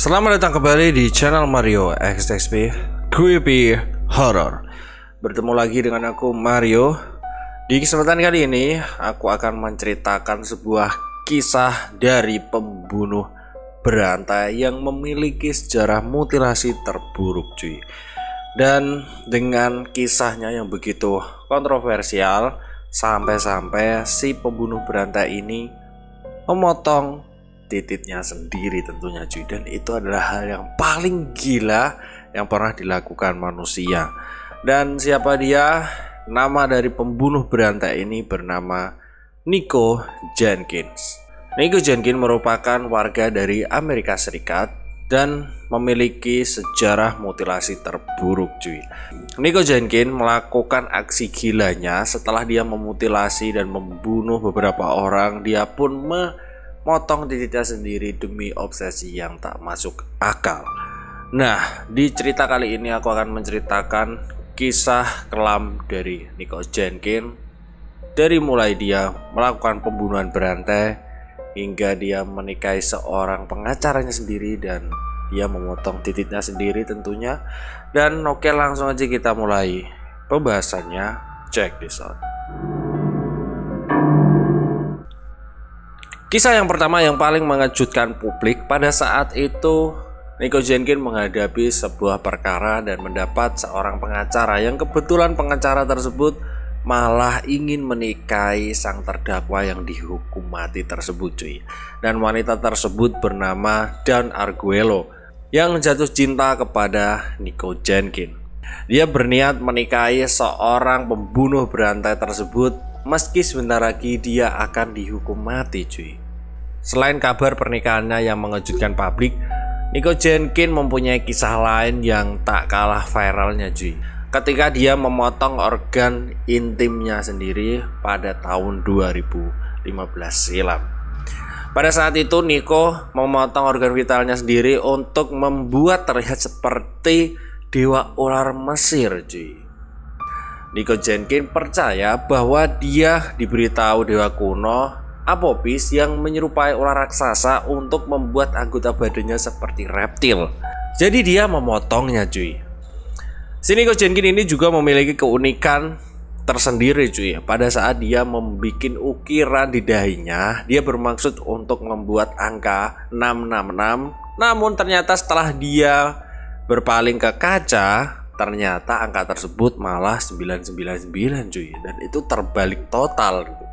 Selamat datang kembali di channel Mario XXP Creepy Horror. Bertemu lagi dengan aku Mario. Di kesempatan kali ini aku akan menceritakan sebuah kisah dari pembunuh berantai yang memiliki sejarah mutilasi terburuk cuy. Dan dengan kisahnya yang begitu kontroversial, sampai-sampai si pembunuh berantai ini memotong titiknya sendiri tentunya cuy. Dan itu adalah hal yang paling gila yang pernah dilakukan manusia. Dan siapa dia? Nama dari pembunuh berantai ini bernama Nico Jenkins. Nico Jenkins merupakan warga dari Amerika Serikat dan memiliki sejarah mutilasi terburuk cuy. Nico Jenkins melakukan aksi gilanya setelah dia memutilasi dan membunuh beberapa orang. Dia pun memotong titiknya sendiri demi obsesi yang tak masuk akal. Nah, di cerita kali ini aku akan menceritakan kisah kelam dari Nico Jenkins, dari mulai dia melakukan pembunuhan berantai hingga dia menikahi seorang pengacaranya sendiri dan dia memotong titiknya sendiri tentunya. Dan oke, langsung aja kita mulai pembahasannya. Check this out. Kisah yang pertama yang paling mengejutkan publik. Pada saat itu Nico Jenkins menghadapi sebuah perkara dan mendapat seorang pengacara yang kebetulan pengacara tersebut malah ingin menikahi sang terdakwa yang dihukum mati tersebut cuy. Dan wanita tersebut bernama Dawn Arguello yang jatuh cinta kepada Nico Jenkins. Dia berniat menikahi seorang pembunuh berantai tersebut meski sebentar lagi dia akan dihukum mati cuy. Selain kabar pernikahannya yang mengejutkan publik, Nico Jenkins mempunyai kisah lain yang tak kalah viralnya cuy. Ketika dia memotong organ intimnya sendiri pada tahun 2015 silam. Pada saat itu Nico memotong organ vitalnya sendiri untuk membuat terlihat seperti dewa ular Mesir cuy. Nico Jenkins percaya bahwa dia diberitahu dewa kuno Apopis yang menyerupai ular raksasa untuk membuat anggota badannya seperti reptil. Jadi dia memotongnya cuy. Si Nico Jenkins ini juga memiliki keunikan tersendiri cuy. Pada saat dia membuat ukiran di dahinya, dia bermaksud untuk membuat angka 666. Namun ternyata setelah dia berpaling ke kaca, ternyata angka tersebut malah 999 cuy. Dan itu terbalik total gitu.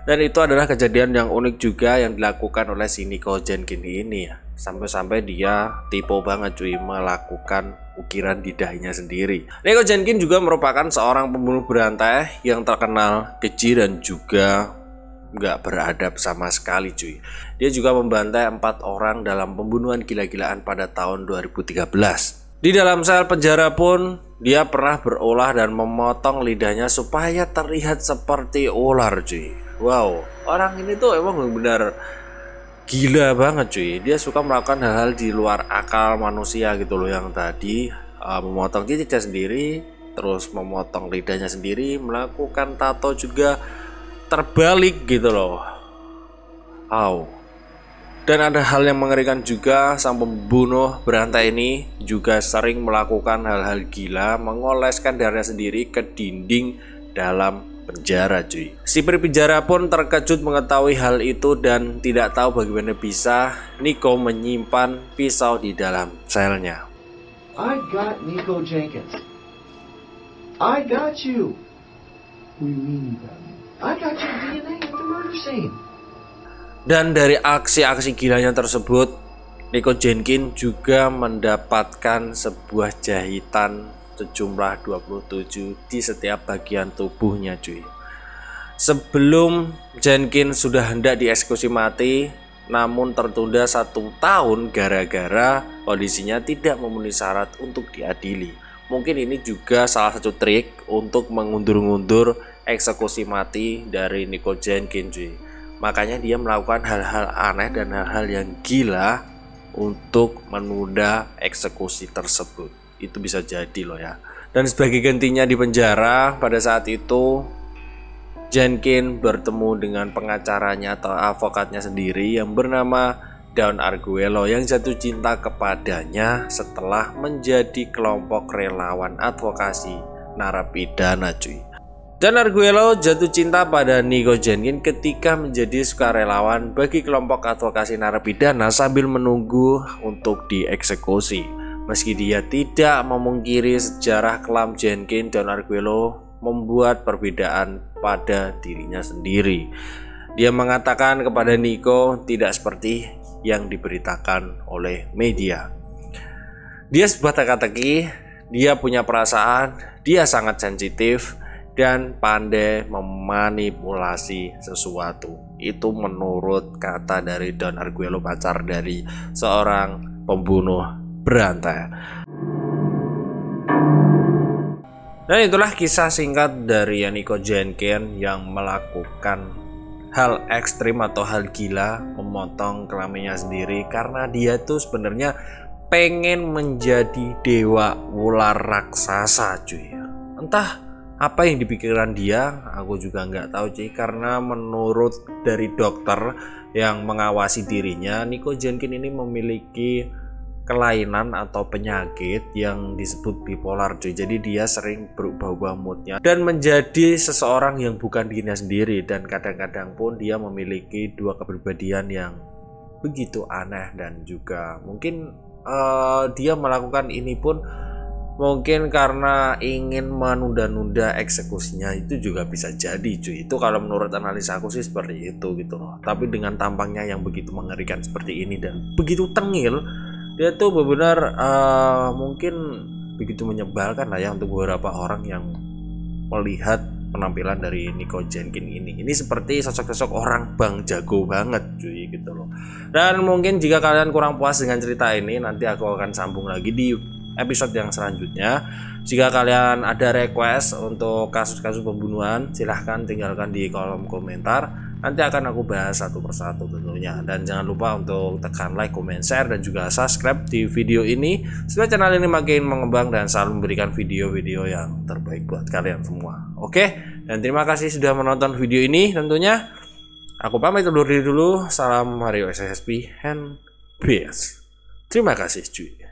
Dan itu adalah kejadian yang unik juga yang dilakukan oleh si Nico Jenkins ini ya. Sampai-sampai dia tipe banget cuy melakukan ukiran di dahinya sendiri. Nico Jenkins juga merupakan seorang pembunuh berantai yang terkenal keji dan juga nggak beradab sama sekali cuy. Dia juga membantai 4 orang dalam pembunuhan gila-gilaan pada tahun 2013. Di dalam sel penjara pun dia pernah berulah dan memotong lidahnya supaya terlihat seperti ular cuy. Wow, orang ini tuh emang benar-benar gila banget cuy. Dia suka melakukan hal-hal di luar akal manusia gitu loh. Yang tadi memotong titiknya sendiri, terus memotong lidahnya sendiri, melakukan tato juga terbalik gitu loh. Wow. Dan ada hal yang mengerikan juga, sang pembunuh berantai ini juga sering melakukan hal-hal gila, mengoleskan darahnya sendiri ke dinding dalam penjara cuy. Si penjara pun terkejut mengetahui hal itu dan tidak tahu bagaimana bisa Nico menyimpan pisau di dalam selnya. I got Nico Jenkins. I got you. What do you mean you got me? I got your DNA at the murder scene. Dan dari aksi-aksi gilanya tersebut, Nico Jenkins juga mendapatkan sebuah jahitan sejumlah 27 di setiap bagian tubuhnya cuy. Sebelum Jenkins sudah hendak dieksekusi mati, namun tertunda 1 tahun gara-gara kondisinya tidak memenuhi syarat untuk diadili. Mungkin ini juga salah satu trik untuk mengundur-undur eksekusi mati dari Nico Jenkins cuy. Makanya dia melakukan hal-hal aneh dan hal-hal yang gila untuk menunda eksekusi tersebut. Itu bisa jadi loh ya. Dan sebagai gantinya di penjara, pada saat itu Jenkins bertemu dengan pengacaranya atau advokatnya sendiri yang bernama Don Arguello yang jatuh cinta kepadanya setelah menjadi kelompok relawan advokasi narapidana cuy. Don Arguello jatuh cinta pada Nico Jenkins ketika menjadi sukarelawan bagi kelompok advokasi narapidana sambil menunggu untuk dieksekusi. Meski dia tidak memungkiri sejarah kelam Jenkins, Don Arguello membuat perbedaan pada dirinya sendiri. Dia mengatakan kepada Nico tidak seperti yang diberitakan oleh media. Dia sebuah teka-teki, dia punya perasaan, dia sangat sensitif dan pandai memanipulasi sesuatu. Itu menurut kata dari Don Arguello, pacar dari seorang pembunuh berantai. Dan itulah kisah singkat dari Nico Jenkins yang melakukan hal ekstrim atau hal gila, memotong kelaminnya sendiri karena dia tuh sebenarnya pengen menjadi dewa ular raksasa cuy. Entah apa yang dipikirkan dia, aku juga nggak tahu cuy, karena menurut dari dokter yang mengawasi dirinya, Nico Jenkins ini memiliki kelainan atau penyakit yang disebut bipolar cuy. Jadi dia sering berubah-ubah moodnya dan menjadi seseorang yang bukan dirinya sendiri, dan kadang-kadang pun dia memiliki dua kepribadian yang begitu aneh. Dan juga mungkin dia melakukan ini pun mungkin karena ingin menunda-nunda eksekusinya, itu juga bisa jadi cuy. Itu kalau menurut analisa aku sih seperti itu gitu loh. Tapi dengan tampangnya yang begitu mengerikan seperti ini dan begitu tengil, dia tuh benar-benar mungkin begitu menyebalkan lah ya untuk beberapa orang yang melihat penampilan dari Nico Jenkins ini. Ini seperti sosok-sosok orang bang jago banget cuy gitu loh. Dan mungkin jika kalian kurang puas dengan cerita ini, nanti aku akan sambung lagi di episode yang selanjutnya. Jika kalian ada request untuk kasus-kasus pembunuhan, silahkan tinggalkan di kolom komentar. Nanti akan aku bahas satu persatu tentunya. Dan jangan lupa untuk tekan like, comment, share, dan juga subscribe di video ini supaya channel ini makin mengembang dan selalu memberikan video-video yang terbaik buat kalian semua. Oke, dan terima kasih sudah menonton video ini tentunya. Aku pamit undur diri dulu. Salam Mario SSP and PS. Terima kasih cuy.